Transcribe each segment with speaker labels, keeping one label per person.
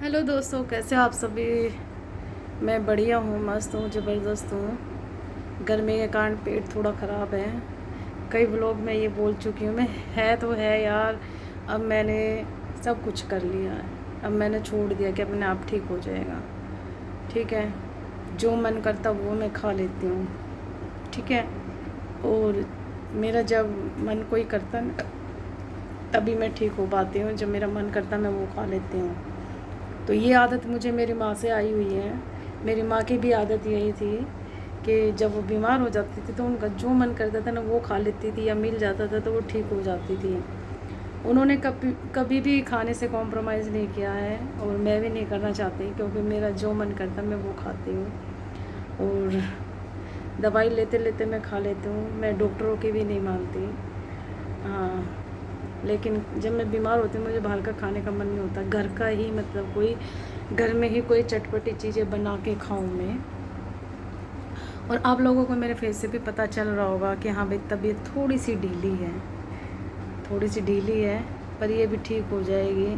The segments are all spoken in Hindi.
Speaker 1: हेलो दोस्तों, कैसे हो आप सभी। मैं बढ़िया हूँ, मस्त हूँ, ज़बरदस्त हूँ। गर्मी के कारण पेट थोड़ा ख़राब है। कई व्लॉग में ये बोल चुकी हूँ मैं, है तो है यार। अब मैंने सब कुछ कर लिया है, अब मैंने छोड़ दिया कि अपने आप ठीक हो जाएगा। ठीक है, जो मन करता वो मैं खा लेती हूँ। ठीक है, और मेरा जब मन कोई करता ना तभी मैं ठीक हो पाती हूँ। जब मेरा मन करता मैं वो खा लेती हूँ। तो ये आदत मुझे मेरी माँ से आई हुई है। मेरी माँ की भी आदत यही थी कि जब वो बीमार हो जाती थी तो उनका जो मन करता था ना वो खा लेती थी, या मिल जाता था तो वो ठीक हो जाती थी। उन्होंने कभी कभी भी खाने से कॉम्प्रोमाइज़ नहीं किया है, और मैं भी नहीं करना चाहती, क्योंकि मेरा जो मन करता मैं वो खाती हूँ। और दवाई लेते लेते मैं खा लेती हूँ, मैं डॉक्टरों की भी नहीं मानती। हाँ, लेकिन जब मैं बीमार होती हूँ मुझे बाहर का खाने का मन नहीं होता। घर का ही, मतलब कोई घर में ही कोई चटपटी चीज़ें बना के खाऊं मैं। और आप लोगों को मेरे फेस से भी पता चल रहा होगा कि हाँ भाई, तबीयत थोड़ी सी ढीली है, थोड़ी सी ढीली है, पर ये भी ठीक हो जाएगी।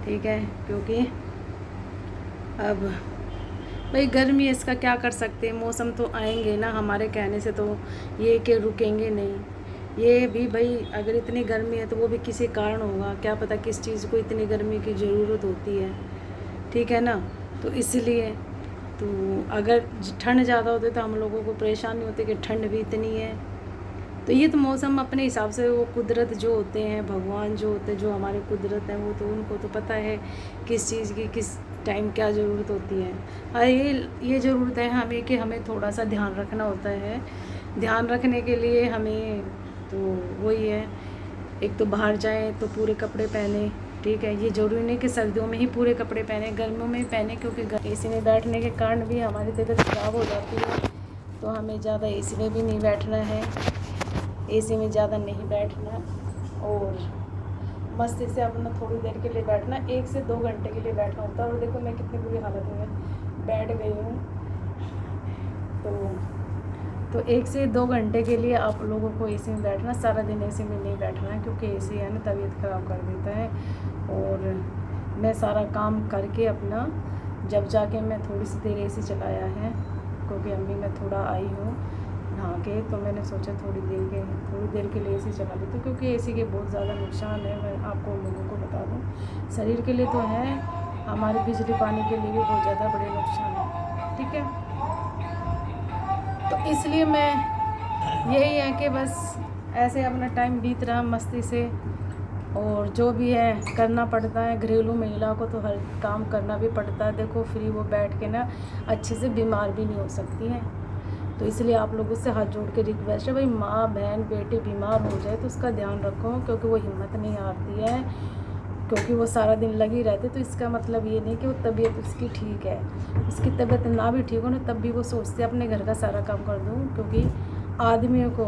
Speaker 1: ठीक है, क्योंकि अब भाई गर्मी है, इसका क्या कर सकते हैं। मौसम तो आएंगे ना हमारे कहने से, तो ये कि रुकेंगे नहीं। ये भी भाई, अगर इतनी गर्मी है तो वो भी किसी कारण होगा, क्या पता किस चीज़ को इतनी गर्मी की ज़रूरत होती है। ठीक है ना, तो इसलिए तो अगर ठंड ज़्यादा होती तो हम लोगों को परेशानी होती कि ठंड भी इतनी है। तो ये तो मौसम अपने हिसाब से, वो कुदरत जो होते हैं, भगवान जो होते हैं, जो हमारे कुदरत हैं, वो तो उनको तो पता है किस चीज़ की किस टाइम क्या ज़रूरत होती है। हाँ, ये ज़रूरत है हमें कि हमें थोड़ा सा ध्यान रखना होता है। ध्यान रखने के लिए हमें तो वही है, एक तो बाहर जाएँ तो पूरे कपड़े पहने। ठीक है, ये ज़रूरी नहीं कि सर्दियों में ही पूरे कपड़े पहने, गर्मियों में ही पहने, क्योंकि एसी में बैठने के कारण भी हमारी तबीयत ख़राब हो जाती है। तो हमें ज़्यादा एसी में भी नहीं बैठना है, एसी में ज़्यादा नहीं बैठना, और मस्ती से अपना थोड़ी देर के लिए बैठना, 1 से 2 घंटे के लिए बैठना होता है। और देखो मैं कितनी बुरी हालत में बैठ गई हूँ। तो 1 से 2 घंटे के लिए आप लोगों को एसी में बैठना, सारा दिन एसी में नहीं बैठना है, क्योंकि एसी है ना तबीयत ख़राब कर देता है। और मैं सारा काम करके अपना, जब जाके मैं थोड़ी सी देर एसी चलाया है, क्योंकि अम्मी मैं थोड़ा आई हूँ नहा के, तो मैंने सोचा थोड़ी देर के लिए एसी चला लेती हूँ, क्योंकि एसी के बहुत ज़्यादा नुकसान है। मैं आपको लोगों को बता दूँ, शरीर के लिए तो है, हमारे बिजली पानी के लिए भी बहुत ज़्यादा बड़े नुकसान है। ठीक है, तो इसलिए मैं, यही है कि बस ऐसे अपना टाइम बीत रहा मस्ती से। और जो भी है करना पड़ता है, घरेलू महिला को तो हर काम करना भी पड़ता है। देखो फ्री वो बैठ के ना अच्छे से बीमार भी नहीं हो सकती है। तो इसलिए आप लोगों से हाथ जोड़ के रिक्वेस्ट है भाई, माँ बहन बेटी बीमार हो जाए तो उसका ध्यान रखो, क्योंकि वो हिम्मत नहीं हारती है, क्योंकि वो सारा दिन लगी रहती। तो इसका मतलब ये नहीं कि वो तबीयत उसकी ठीक है, उसकी तबीयत ना भी ठीक हो ना तब भी वो सोचते अपने घर का सारा काम कर दूँ, क्योंकि आदमियों को,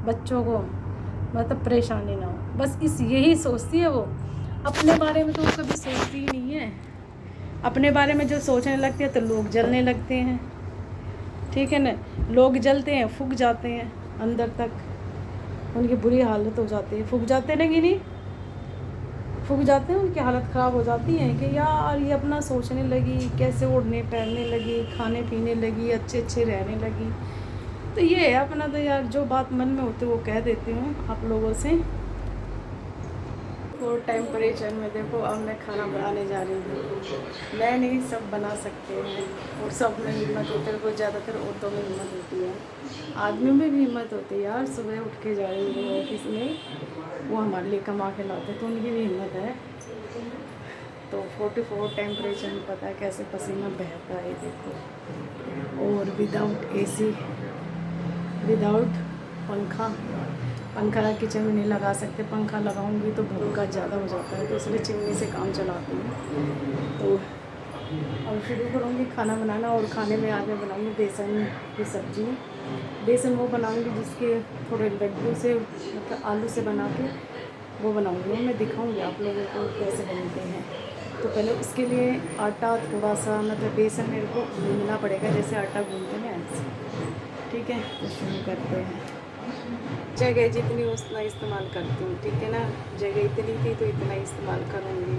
Speaker 1: बच्चों को मतलब परेशानी ना हो, बस इस यही सोचती है वो। अपने बारे में तो वो कभी सोचती ही नहीं है। अपने बारे में जो सोचने लगती है तो लोग जलने लगते हैं। ठीक है ना, लोग जलते हैं, फूक जाते हैं अंदर तक, उनकी बुरी हालत हो जाती है, फूक जाते हैं ना कि नहीं, फूक जाते हैं, उनकी हालत ख़राब हो जाती है कि यार ये अपना सोचने लगी, कैसे उड़ने पहनने लगी, खाने पीने लगी, अच्छे अच्छे रहने लगी। तो ये है अपना, तो यार जो बात मन में होती है वो कह देती हूँ आप लोगों से। और टेम्परेचर में देखो, अब मैं खाना बनाने जा रही हूँ। मैं नहीं, सब बना सकते हैं, और सब में हिम्मत होती है, वो ज़्यादातर औरतों में हिम्मत होती है। आदमियों में भी हिम्मत होती है यार, सुबह उठ के जा रही हूँ ऑफिस में, वो हमारे लिए कमा के लाते, तो उनकी भी हिम्मत है। तो 44 टेम्परेचर में पता है कैसे पसीना बहता है, देखो। और विदाउट एसी, विदाउट पंखा, पंखा किचन में नहीं लगा सकते, पंखा लगाऊंगी तो भभका ज़्यादा हो जाता है, तो इसलिए चिमनी से काम चलाती हूँ। तो अब शुरू करूँगी खाना बनाना, और खाने में आज मैं बनाऊँगी बेसन की सब्ज़ी। बेसन वो बनाऊँगी जिसके थोड़े लड्डू से, मतलब आलू से बना के वो बनाऊँगी, वो मैं दिखाऊँगी आप लोगों को कैसे बनते हैं। तो पहले उसके लिए आटा थोड़ा सा, मतलब बेसन मेरे को गूँधना पड़ेगा, जैसे आटा गूँधते हैं ऐसे। ठीक है, तो शुरू करते हैं। जगह जितनी उतना इस्तेमाल करती हूँ, ठीक है ना, जगह इतनी थी तो इतना इस्तेमाल करूँगी।